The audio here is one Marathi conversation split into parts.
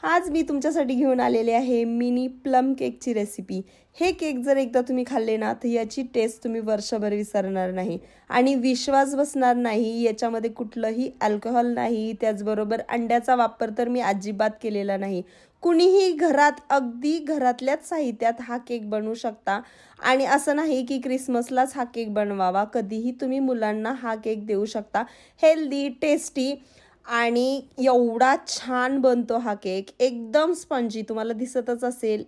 आज मी तुमच्यासाठी घेऊन आलेले आहे मिनी प्लम केकची रेसिपी। हे केक जर एकदा तुम्ही खाल्ले ना तर याची टेस्ट तुम्ही वर्षभर विसरणार नाही आणि विश्वास बसणार नाही। याच्यामध्ये कुठलंही अल्कोहोल नाही, त्याचबरोबर अंड्याचा वापर तर मी अजिबात केलेला नाही। कुणीही घरात अगदी घरातल्याच साहित्यात हा केक बनवू शकता आणि असं नाही की क्रिसमसलाच हा केक बनवावा, कधीही तुम्ही मुलांना हा केक देऊ शकता। हेल्दी, टेस्टी आणि एवढा छान बनतो हा केक, एकदम स्पंजी, तुम्हाला दिसतच असेल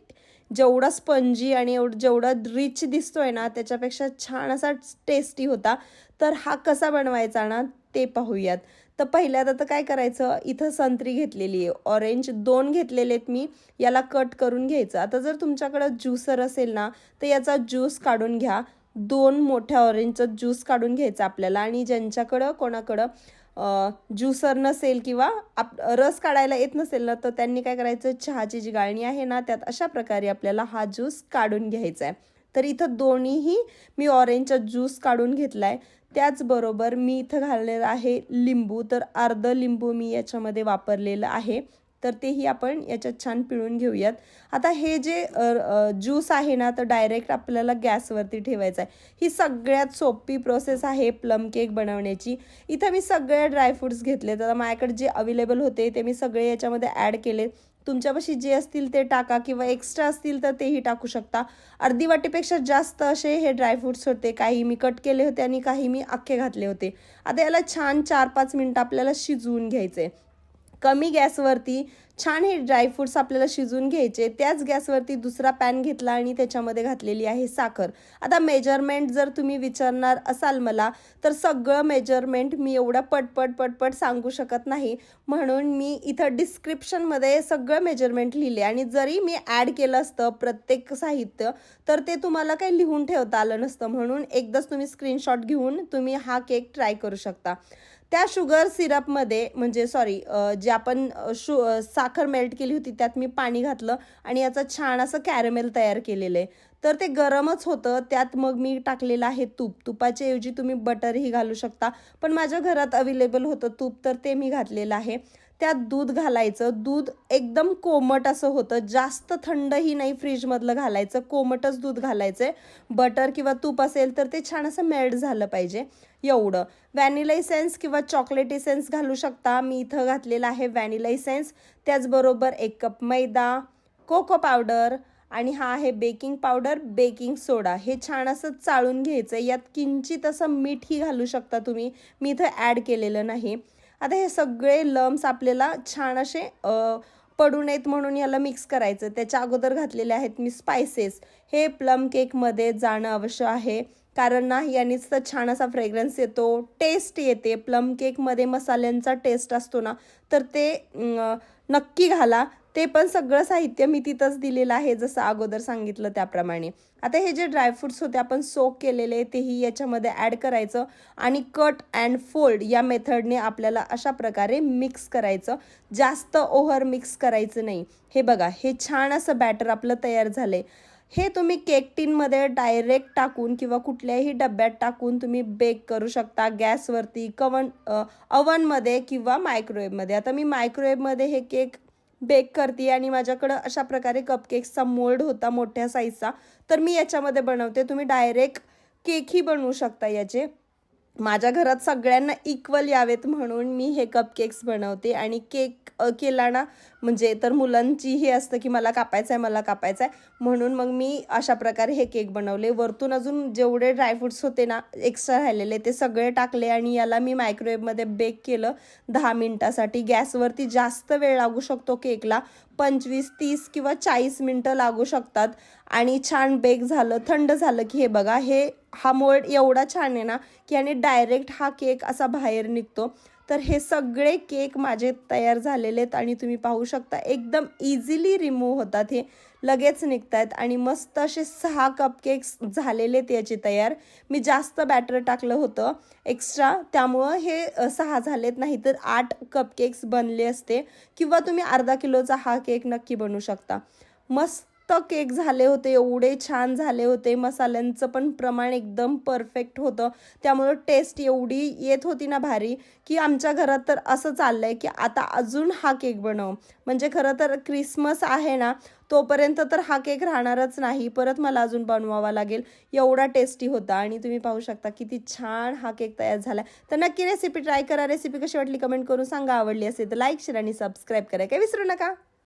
जेवढा स्पंजी आणि जेवढा रिच दिसतोय ना त्याच्यापेक्षा छान असा टेस्टी होता। तर हा कसा बनवायचा ना ते पाहूयात। तर पहिल्यांदा तर काय करायचं, इथं संत्री घेतलेली आहे, ऑरेंज 2 घेतलेलेत मी, याला कट करून घ्यायचं। आता जर तुमच्याकडं ज्यूसर असेल ना तर याचा ज्यूस काढून घ्या। 2 मोठ्या ऑरेंजचा ज्यूस काढून घ्यायचा आपल्याला आणि ज्यांच्याकडं कोणाकडं ज्यूसर नसेल किंवा रस काढायला येत नसेल ना तर त्यांनी काय करायचं, चहाची जी गाळणी आहे ना त्यात अशा प्रकारे आपल्याला हा ज्यूस काढून घ्यायचा आहे। तर इथं दोन्हीही मी ऑरेंजचा ज्यूस काढून घेतलाय। त्याचबरोबर मी इथं घाललेलं आहे लिंबू, तर अर्ध लिंबू मी याच्यामध्ये वापरलेलं आहे। तर तेही आपण याच्यात छान पिळून घेऊयात। आता हे जे ज्यूस आहे ना तर डायरेक्ट आपल्याला गॅसवरती ठेवायचं आहे। ही सगळ्यात सोपी प्रोसेस आहे प्लम केक बनवण्याची। इथं मी सगळे ड्रायफ्रुट्स घेतले, तर माझ्याकडे जे अवेलेबल होते ते मी सगळे याच्यामध्ये ॲड केले। तुमच्यापाशी जे असतील ते टाका किंवा एक्स्ट्रा असतील तर तेही टाकू शकता। अर्धी वाटीपेक्षा जास्त असे हे ड्रायफ्रुट्स होते, काही मी कट केले होते आणि काही मी अख्खे घातले होते। आता याला छान 4-5 मिनटं आपल्याला शिजवून घ्यायचे। कमी गॅसवरती छान हे ड्रायफ्रुट्स आपल्याला शिजवून घ्यायचे। त्याच गॅसवरती दुसरा पॅन घेतला आणि त्याच्यामध्ये घातलेली आहे साखर। आता मेजरमेंट जर तुम्ही विचारणार असाल मला तर सगळं मेजरमेंट मी एवढा पटपट सांगू शकत नाही, म्हणून मी इथं डिस्क्रिप्शनमध्ये सगळं मेजरमेंट लिहिले आणि जरी मी ॲड केलं असतं प्रत्येक साहित्य तर ते तुम्हाला काही लिहून ठेवता आलं नसतं, म्हणून एकदाच तुम्ही स्क्रीनशॉट घेऊन तुम्ही हा केक ट्राय करू शकता। त्या शुगर सिरपमध्ये म्हणजे जे आपण साखर मेल्ट केली होती त्यात मी पाणी घातलं आणि याचं छान असं कॅरमेल तयार केलेलं आहे। तर ते गरमच होतं, त्यात मग मी टाकलेलं आहे तूप। तुपाच्या ऐवजी तुम्ही बटरही घालू शकता, पण माझ्या घरात अवेलेबल होतं तूप तर ते मी घातलेलं आहे। त्यात दूध घालायचं, दूध एकदम कोमट असं होतं, जास्त थंडही नाही फ्रीजमधलं घालायचं, कोमटच दूध घालायचं। बटर किंवा तूप असेल तर ते छान असं मेल्ट झालं पाहिजे एवढं। व्हॅनिला इसेन्स किंवा चॉकलेट इसेन्स घालू शकता, मी इथं घातलेला आहे व्हॅनिला इसेन्स। त्याचबरोबर 1 कप मैदा, कोको पावडर आणि हा आहे बेकिंग पावडर, बेकिंग सोडा। हे छान असं चाळून घ्यायचं। यात किंचित असं मीठही घालू शकता तुम्ही, मी इथं ॲड केलेलं नाही। आता हे सगळे लम्स आपल्याला छान असे पडू नयेत म्हणून याला मिक्स करायचं। त्याच्या अगोदर घातलेले आहेत मी स्पायसेस, हे प्लम केकमध्ये जाणं आवश्यक आहे, कारण ना यानेच तर छान असा फ्रेग्रन्स येतो, टेस्ट येते। प्लम केकमध्ये मसाल्यांचा टेस्ट असतो ना तर ते नक्की घाला। ते पण सगळं साहित्य मी तिथंच दिलेलं आहे जसं अगोदर सांगितलं त्याप्रमाणे। आता हे जे ड्रायफ्रुट्स होते आपण सोक केलेले तेही याच्यामध्ये ॲड करायचं आणि कट अँड फोल्ड या मेथडने आपल्याला अशा प्रकारे मिक्स करायचं, जास्त ओव्हर मिक्स करायचं नाही। हे बघा, हे छान असं बॅटर आपलं तयार झालंय। हे तुम्ही केक टीनमध्ये डायरेक्ट टाकून किंवा कुठल्याही डब्यात टाकून तुम्ही बेक करू शकता गॅसवरती, अवनमध्ये किंवा मायक्रोवेव्हमध्ये। आता मी मायक्रोवेव्हमध्ये हे केक बेक करते आणि माझ्याकडं अशा प्रकारे कपकेक्सचा मोल्ड होता मोठ्या साईजचा, तर मी याच्यामध्ये बनवते। तुम्ही डायरेक्ट केकही बनवू शकता याचे। माझ्या घरात सगळ्यांना इक्वल यावेत म्हणून मी हे कपकेक्स बनवते आणि केक केला ना म्हणजे तर मुलांची हे असतं की मला कापायचं आहे, म्हणून मग मी अशा प्रकारे हे केक बनवले। वरतून अजून जेवढे ड्रायफ्रुट्स होते ना एक्स्ट्रा राहिलेले ते सगळे टाकले आणि याला मी मायक्रोवेव्हमध्ये बेक केलं 10 मिनिटासाठी। गॅसवरती जास्त वेळ लागू शकतो केकला, 25, 30 किंवा 40 मिनटं लागू शकतात आणि छान बेक झालं। थंड झालं की हे बघा, हा मोल्ड एवढा छान आहे ना की याने डायरेक्ट हा केक असा बाहेर निघतो। तर हे सगळे केक माझे तयार झालेले आहेत आणि तुम्ही पाहू शकता एकदम इझिली रिमूव्ह होतात, हे लगेच निघत आहेत आणि मस्त असे 6 कपकेक्स झालेले आहेत याचे तयार। मी जास्त बॅटर टाकलं होतं एक्स्ट्रा, त्यामुळं हे 6 झालेत, नाही तर 8 कपकेक्स बनले असते किंवा तुम्ही अर्धा किलोचा हा केक नक्की बनवू शकता। मस्त केक झाले होते, एवढे छान झाले होते. मसाल्यांचं पण प्रमाण एकदम परफेक्ट होतं. त्यामुळं टेस्ट एवढी येत होती ना भारी, की आमच्या घरात तर असं चाललंय, की आता अजून हा केक बनव. म्हणजे खरं तर क्रिसमस आहे ना, तोपर्यंत तर हा केक राहणारच नाही. परत मला अजून बनवावा लागेल. एवढा टेस्टी होता आणि तुम्ही पाहू शकता किती छान हा केक तयार झाला. तर नक्की रेसिपी ट्राय करा. रेसिपी कशी वाटली कमेंट करून सांगा. आवडली असेल तर लाईक, शेअर आणि सबस्क्राईब करायला काही विसरू नका.